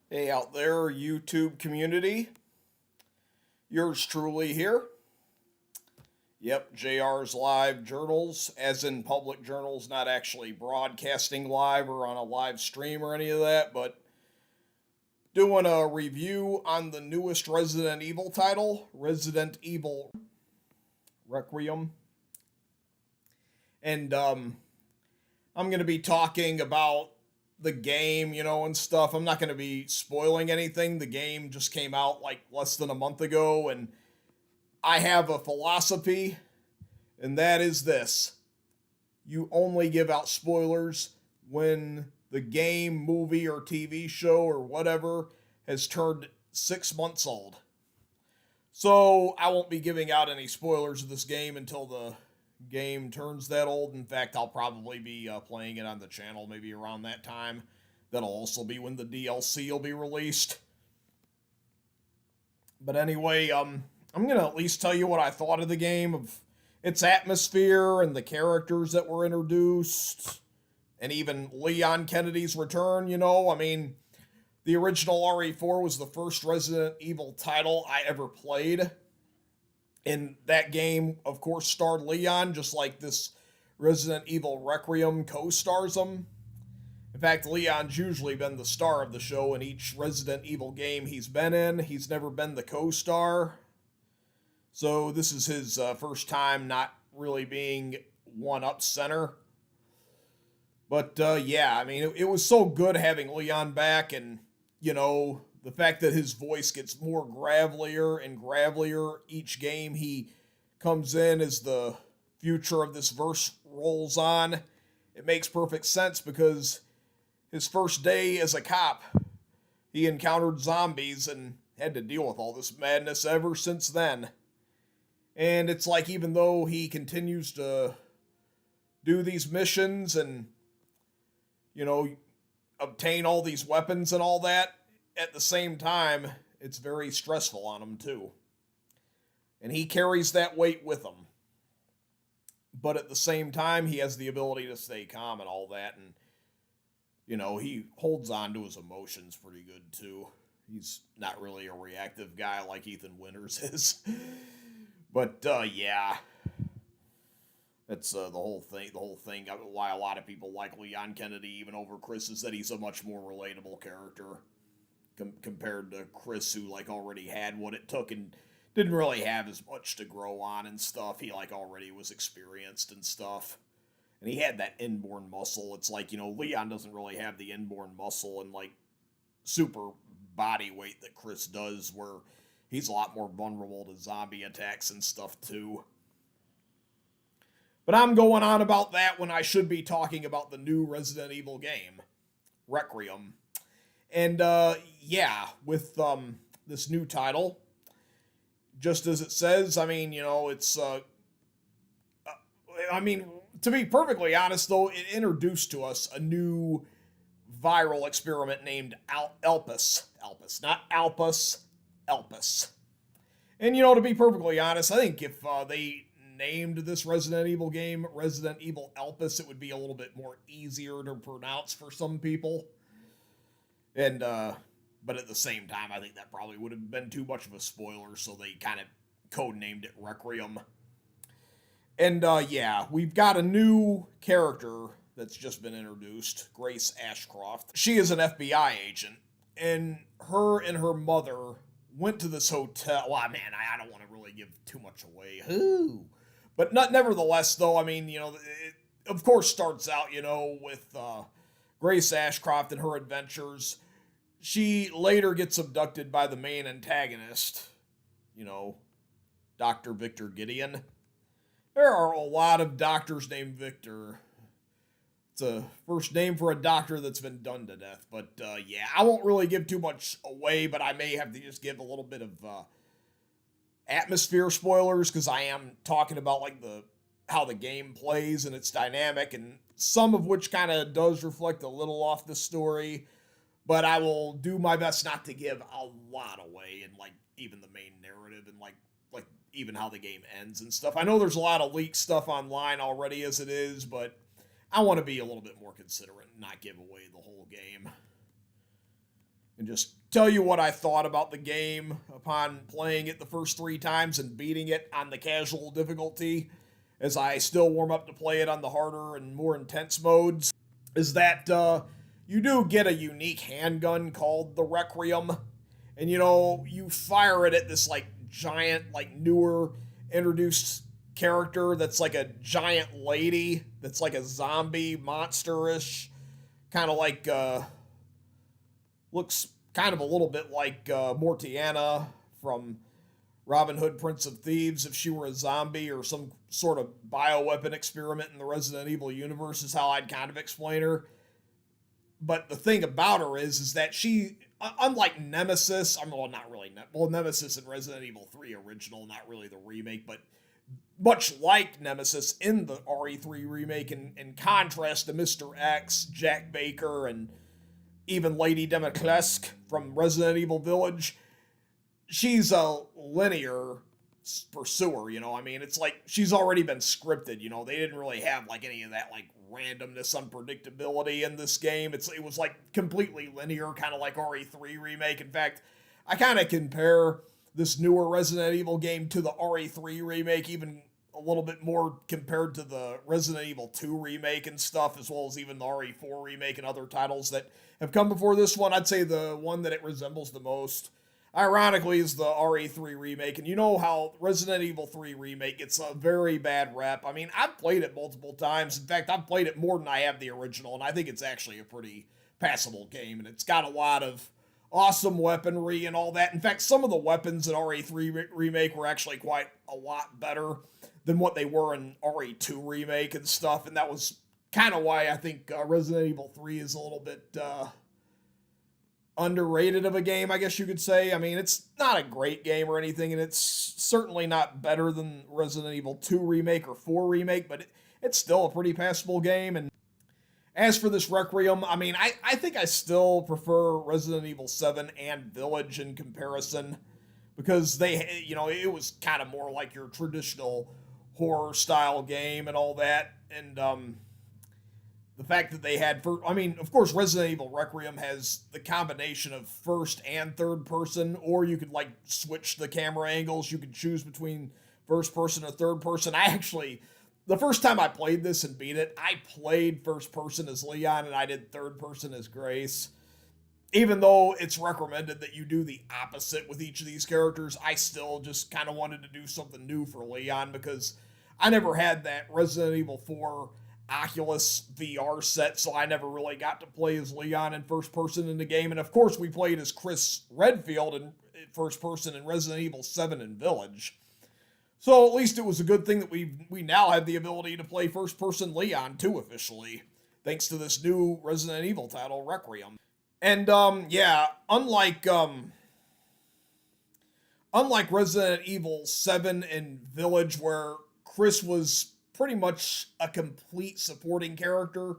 Hey out there, YouTube community. Yours truly here. Yep, JR's live journals, as in public journals, not actually broadcasting live or on a live stream or any of that, but doing a review on the newest Resident Evil title, Resident Evil Requiem. And I'm going to be talking about the game, and stuff. I'm not going to be spoiling anything. The game just came out like less than a month ago, and I have a philosophy, and that is this: you only give out spoilers when the game, movie, or TV show or whatever has turned 6 months old. So I won't be giving out any spoilers of this game until the game turns that old. In fact, I'll probably be playing it on the channel maybe around that time. That'll also be when the DLC will be released. But anyway, I'm gonna at least tell you what I thought of the game, of its atmosphere and the characters that were introduced, and even Leon Kennedy's return. The original RE4 was the first Resident Evil title I ever played. And that game, of course, starred Leon, just like this Resident Evil Requiem co-stars him. In fact, Leon's usually been the star of the show in each Resident Evil game he's been in. He's never been the co-star. So this is his first time not really being one-up center. But it was so good having Leon back, and, the fact that his voice gets more gravelier and gravelier each game he comes in as the future of this verse rolls on. It makes perfect sense because his first day as a cop, he encountered zombies and had to deal with all this madness ever since then. And it's like, even though he continues to do these missions and, obtain all these weapons and all that, at the same time, it's very stressful on him too. And he carries that weight with him. But at the same time, he has the ability to stay calm and all that. And, he holds on to his emotions pretty good too. He's not really a reactive guy like Ethan Winters is. But, yeah. That's the whole thing. The whole thing, why a lot of people like Leon Kennedy even over Chris, is that he's a much more relatable character. Compared to Chris, who already had what it took and didn't really have as much to grow on and stuff. He already was experienced and stuff, and he had that inborn muscle. It's Leon doesn't really have the inborn muscle and super body weight that Chris does, where he's a lot more vulnerable to zombie attacks and stuff too. But I'm going on about that when I should be talking about the new Resident Evil game, Requiem. And, with this new title, just as it says, it's, to be perfectly honest, though, it introduced to us a new viral experiment named Elpis. Elpis, not Alpus, Elpis. And, to be perfectly honest, I think if they named this Resident Evil game Resident Evil Elpis, it would be a little bit more easier to pronounce for some people. And, but at the same time, I think that probably would have been too much of a spoiler, so they kind of codenamed it Requiem. And, we've got a new character that's just been introduced, Grace Ashcroft. She is an FBI agent, and her mother went to this hotel. Well, man, I don't want to really give too much away. Ooh. But nevertheless, though, it of course starts out, with Grace Ashcroft and her adventures. She later gets abducted by the main antagonist, Dr. Victor Gideon. There are a lot of doctors named Victor. It's a first name for a doctor that's been done to death. But, I won't really give too much away, but I may have to just give a little bit of atmosphere spoilers, because I am talking about, how the game plays and its dynamic, and some of which kind of does reflect a little off the story. But I will do my best not to give a lot away, and even the main narrative, and even how the game ends and stuff. I know there's a lot of leaked stuff online already as it is, but I want to be a little bit more considerate and not give away the whole game. and just tell you what I thought about the game upon playing it the first 3 times and beating it on the casual difficulty, as I still warm up to play it on the harder and more intense modes, is that you do get a unique handgun called the Requiem. And you fire it at this like giant, like newer introduced character that's like a giant lady that's like a zombie monsterish, kind of like looks kind of a little bit like Mortiana from Robin Hood Prince of Thieves if she were a zombie, or some sort of bioweapon experiment in the Resident Evil universe is how I'd kind of explain her. But the thing about her is that she, unlike Nemesis, well, not really, Nemesis in Resident Evil 3 original, not really the remake, but much like Nemesis in the RE3 remake, in contrast to Mr. X, Jack Baker, and even Lady Dimitrescu from Resident Evil Village, she's a linear pursuer, I mean, it's like she's already been scripted, they didn't really have like any of that like randomness, unpredictability in this game. It was like completely linear, kind of like RE3 remake. In fact, I kind of compare this newer Resident Evil game to the RE3 remake, even a little bit more compared to the Resident Evil 2 remake and stuff, as well as even the RE4 remake and other titles that have come before this one. I'd say the one that it resembles the most, ironically, is the RE3 remake. And you know how Resident Evil 3 remake gets a very bad rep. I mean, I've played it multiple times. In fact, I've played it more than I have the original, and I think it's actually a pretty passable game, and it's got a lot of awesome weaponry and all that. In fact, some of the weapons in RE3 remake were actually quite a lot better than what they were in RE2 remake and stuff, and that was kind of why I think Resident Evil 3 is a little bit underrated of a game, I guess you could say. I mean, it's not a great game or anything, and it's certainly not better than Resident Evil 2 remake or 4 remake, but it's still a pretty passable game. And as for this Requiem, I mean, I think I still prefer Resident Evil 7 and Village in comparison, because they, it was kind of more like your traditional horror style game and all that. And the fact that they had, of course, Resident Evil Requiem has the combination of first and third person, or you could like switch the camera angles. You could choose between first person or third person. The first time I played this and beat it, I played first person as Leon and I did third person as Grace. Even though it's recommended that you do the opposite with each of these characters, I still just kind of wanted to do something new for Leon, because I never had that Resident Evil 4 Oculus VR set, so I never really got to play as Leon in first person in the game. And of course, we played as Chris Redfield in first person in Resident Evil 7 and Village. So at least it was a good thing that we now have the ability to play first person Leon too officially, thanks to this new Resident Evil title, Requiem. And unlike Resident Evil 7 and Village, where Chris was pretty much a complete supporting character,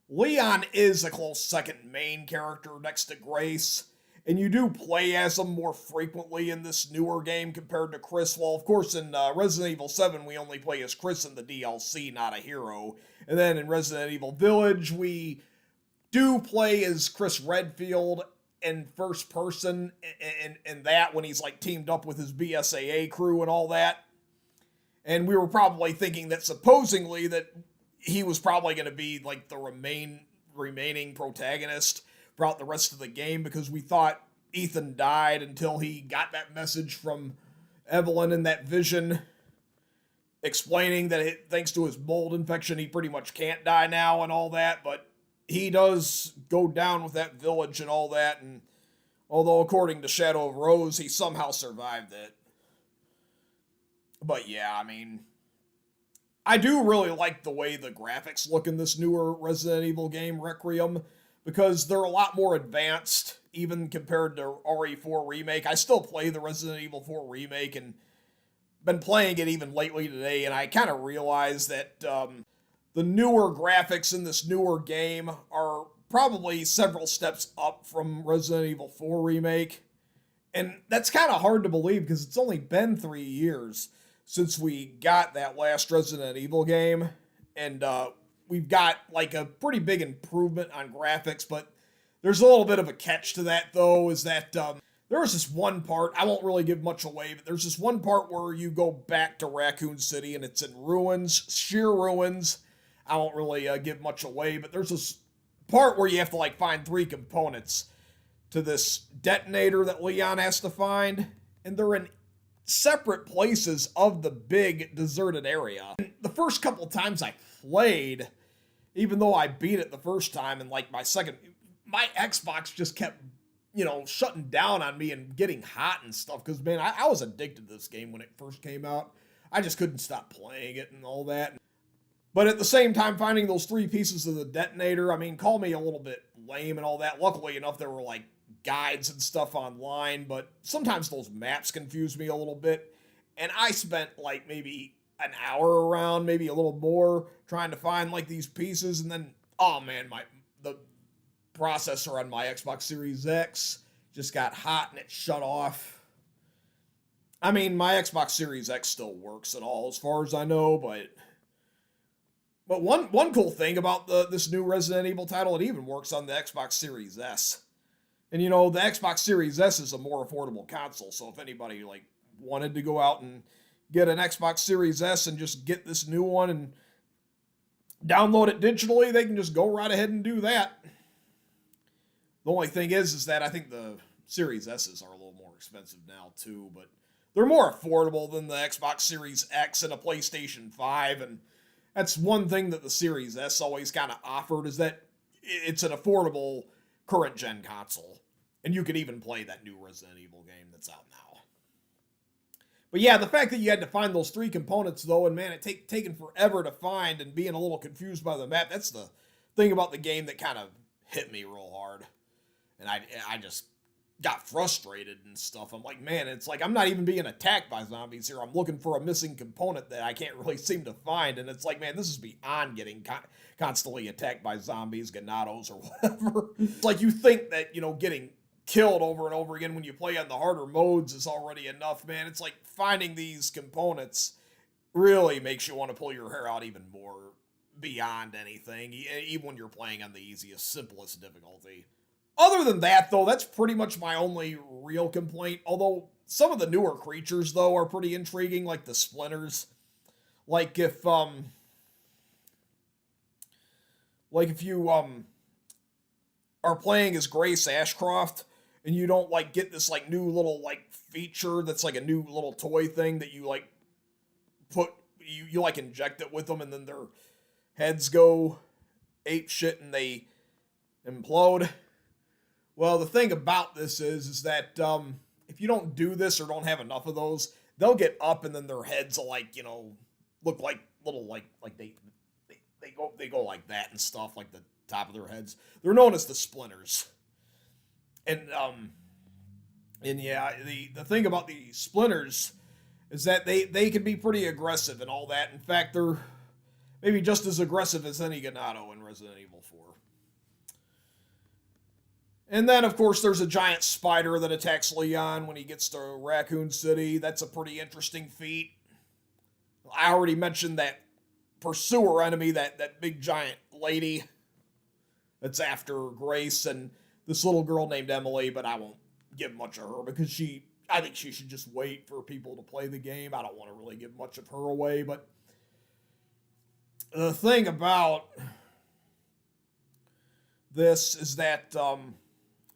Leon is a close second main character next to Grace, and you do play as him more frequently in this newer game compared to Chris. Well, of course, in Resident Evil 7, we only play as Chris in the DLC, not a hero. And then in Resident Evil Village, we do play as Chris Redfield in first person, and that when he's like teamed up with his BSAA crew and all that. And we were probably thinking that supposedly that he was probably going to be like the remaining protagonist throughout the rest of the game, because we thought Ethan died until he got that message from Evelyn in that vision explaining that thanks to his mold infection, he pretty much can't die now and all that. But he does go down with that village and all that. And although according to Shadow of Rose, he somehow survived it. But yeah, I mean, I do really like the way the graphics look in this newer Resident Evil game, Requiem, because they're a lot more advanced, even compared to RE4 Remake. I still play the Resident Evil 4 Remake and been playing it even lately today, and I kind of realized that the newer graphics in this newer game are probably several steps up from Resident Evil 4 Remake. And that's kind of hard to believe, because it's only been 3 years since we got that last Resident Evil game, and we've got like a pretty big improvement on graphics, but There's a little bit of a catch to that, though, is that there was this one part, I won't really give much away, but there's this one part where you go back to Raccoon City, and it's in ruins, sheer ruins. I won't really give much away, but there's this part where you have to, like, find 3 components to this detonator that Leon has to find, and they're in separate places of the big deserted area. And the first couple times I played, even though I beat it the first time, and like my Xbox just kept, shutting down on me and getting hot and stuff, because, man, I was addicted to this game when it first came out. I just couldn't stop playing it and all that. But at the same time, finding those 3 pieces of the detonator, I mean, call me a little bit lame and all that. Luckily enough, there were, like, guides and stuff online, but sometimes those maps confuse me a little bit. And I spent, like, maybe an hour around, maybe a little more, trying to find, like, these pieces, and then, oh, man, the processor on my Xbox Series X just got hot and it shut off. I mean, my Xbox Series X still works and all, as far as I know, but one cool thing about this new Resident Evil title, it even works on the Xbox Series S. And, the Xbox Series S is a more affordable console, so if anybody, like, wanted to go out and get an Xbox Series S and just get this new one and download it digitally, they can just go right ahead and do that. The only thing is that I think the Series S's are a little more expensive now, too, but they're more affordable than the Xbox Series X and a PlayStation 5, and that's one thing that the Series S always kind of offered, is that it's an affordable current-gen console, and you could even play that new Resident Evil game that's out now. But yeah, the fact that you had to find those 3 components, though, and man, it taken forever to find and being a little confused by the map, that's the thing about the game that kind of hit me real hard. And I just got frustrated and stuff. I'm like, man, it's like I'm not even being attacked by zombies here. I'm looking for a missing component that I can't really seem to find. And it's like, man, this is beyond getting constantly attacked by zombies, ganados, or whatever. It's like you think that, getting killed over and over again when you play on the harder modes is already enough, man. It's like finding these components really makes you want to pull your hair out even more beyond anything, even when you're playing on the easiest, simplest difficulty. Other than that, though, that's pretty much my only real complaint. Although some of the newer creatures, though, are pretty intriguing, like the splinters. Like if you are playing as Grace Ashcroft and you don't like get this like new little like feature that's like a new little toy thing that you like you like inject it with them, and then their heads go ape shit and they implode. Well, the thing about this is that if you don't do this or don't have enough of those, they'll get up and then their heads will look like little like they go like that and stuff, like the top of their heads. They're known as the splinters. And yeah, the thing about the splinters is that they can be pretty aggressive and all that. In fact, they're maybe just as aggressive as any ganado in Resident Evil 4. And then, of course, there's a giant spider that attacks Leon when he gets to Raccoon City. That's a pretty interesting feat. I already mentioned that pursuer enemy, that big giant lady that's after Grace and this little girl named Emily, but I won't give much of her because I think she should just wait for people to play the game. I don't want to really give much of her away, but the thing about this is that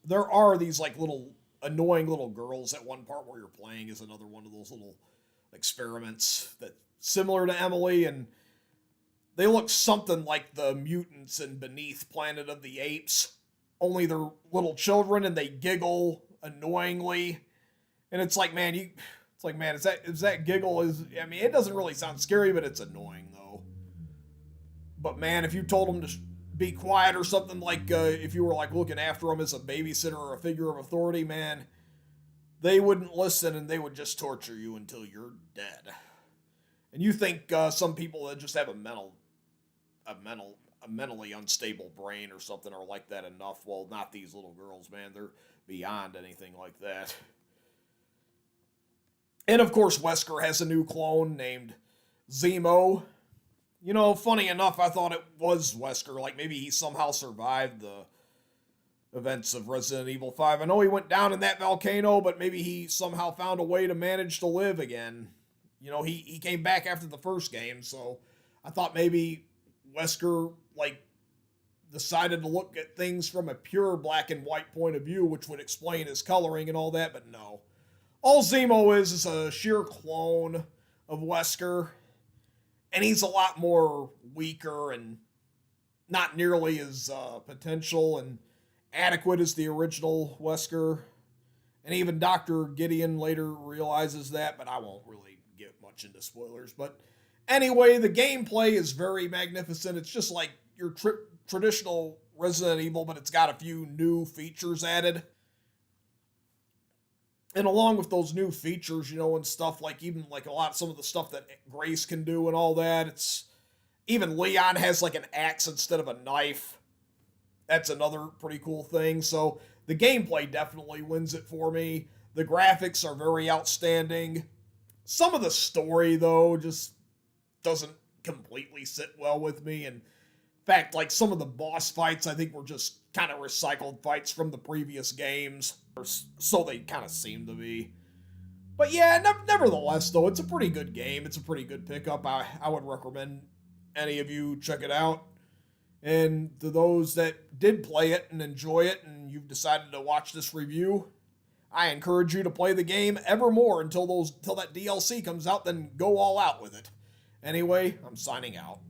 there are these like little annoying little girls at one part where you're playing is another one of those little experiments that similar to Emily, and they look something like the mutants in Beneath Planet of the Apes, only they're little children and they giggle annoyingly. And it's like, man, is that giggle it doesn't really sound scary, but it's annoying though. But man, if you told them to be quiet or something, like if you were like looking after them as a babysitter or a figure of authority, man, they wouldn't listen and they would just torture you until you're dead. And you think some people that just have a mentally unstable brain or something are like that enough. Well, not these little girls, man. They're beyond anything like that. And of course, Wesker has a new clone named Zemo. Funny enough, I thought it was Wesker. Like maybe he somehow survived events of Resident Evil 5. I know he went down in that volcano, but maybe he somehow found a way to manage to live again. You know, he came back after the first game, so I thought maybe Wesker, like, decided to look at things from a pure black and white point of view, which would explain his coloring and all that, but no. All Zemo is a sheer clone of Wesker, and he's a lot more weaker and not nearly as potential and adequate as the original Wesker. And even Dr. Gideon later realizes that, but I won't really get much into spoilers. But anyway, the gameplay is very magnificent. It's just like your traditional Resident Evil, but it's got a few new features added. And along with those new features, you know, and stuff like even like some of the stuff that Grace can do and all that, it's even Leon has like an axe instead of a knife. That's another pretty cool thing. So the gameplay definitely wins it for me. The graphics are very outstanding. Some of the story, though, just doesn't completely sit well with me. And in fact, like some of the boss fights, I think were just kind of recycled fights from the previous games. Or so they kind of seem to be. But yeah, nevertheless, though, it's a pretty good game. It's a pretty good pickup. I would recommend any of you check it out. And to those that did play it and enjoy it, and you've decided to watch this review, I encourage you to play the game evermore until that DLC comes out, then go all out with it. Anyway, I'm signing out.